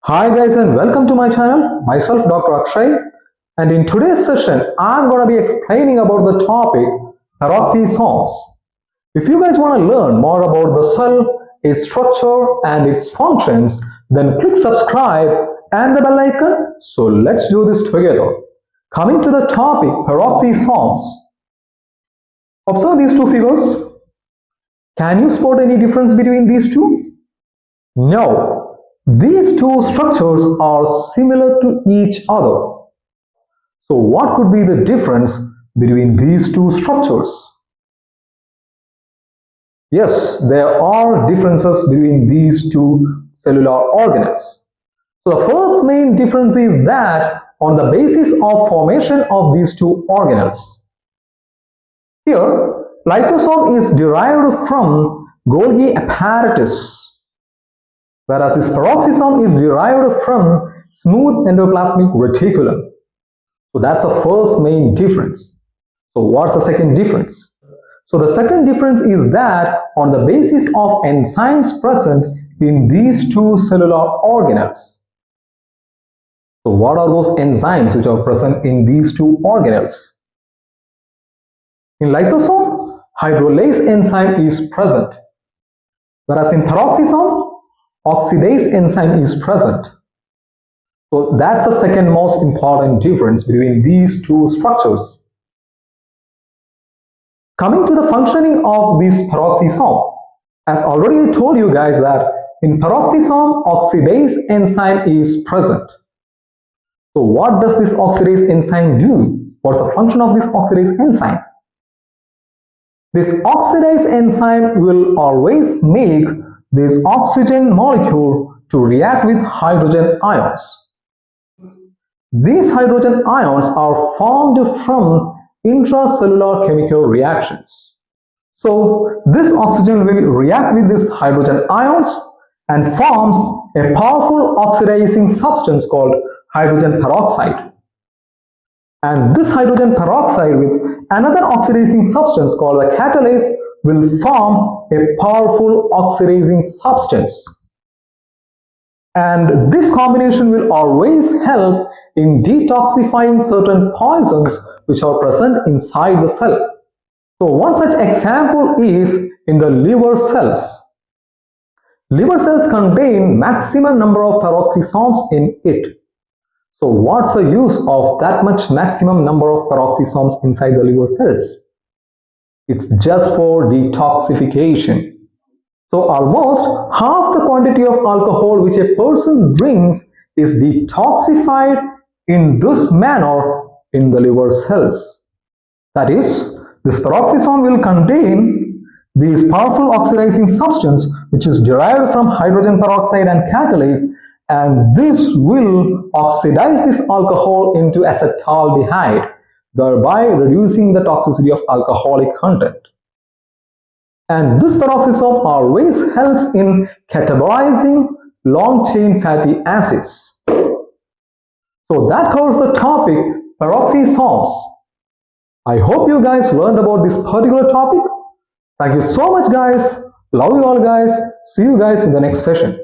Hi guys and welcome to my channel. Myself Dr. Akshay, and in today's session I'm going to be explaining about the topic peroxisomes. If you guys want to learn more about the cell, its structure and its functions, then click subscribe and the bell icon. So let's do this together. Coming to the topic peroxisomes. Observe these two figures. Can you spot any difference between these two? No. These two structures are similar to each other. So what could be the difference between these two structures? Yes, there are differences between these two cellular organelles. So the first main difference is that on the basis of formation of these two organelles. Here, lysosome is derived from golgi apparatus, whereas this peroxisome is derived from smooth endoplasmic reticulum. So that's the first main difference. So what's the second difference? So the second difference is that on the basis of enzymes present in these two cellular organelles. So what are those enzymes which are present in these two organelles? In lysosome, hydrolase enzyme is present, whereas in peroxisome, oxidase enzyme is present. So that's the second most important difference between these two structures. Coming to the functioning of this peroxisome, as already I told you guys that in peroxisome oxidase enzyme is present. So what does this oxidase enzyme do? What's the function of this oxidase enzyme? This oxidase enzyme will always make this oxygen molecule to react with hydrogen ions. These hydrogen ions are formed from intracellular chemical reactions. So this oxygen will react with these hydrogen ions and forms a powerful oxidizing substance called hydrogen peroxide. And this hydrogen peroxide with another oxidizing substance called the catalase will form a powerful oxidizing substance. And this combination will always help in detoxifying certain poisons which are present inside the cell. So one such example is in the liver cells. Liver cells contain maximum number of peroxisomes in it. So what's the use of that much maximum number of peroxisomes inside the liver cells? It's just for detoxification. So almost half the quantity of alcohol which a person drinks is detoxified in this manner in the liver cells. That is, this peroxisome will contain these powerful oxidizing substance which is derived from hydrogen peroxide and catalase, and this will oxidize this alcohol into acetaldehyde, thereby reducing the toxicity of alcoholic content. And this peroxisome always helps in catabolizing long-chain fatty acids. So that covers the topic peroxisomes. I hope you guys learned about this particular topic. Thank you so much guys. Love you all guys. See you guys in the next session.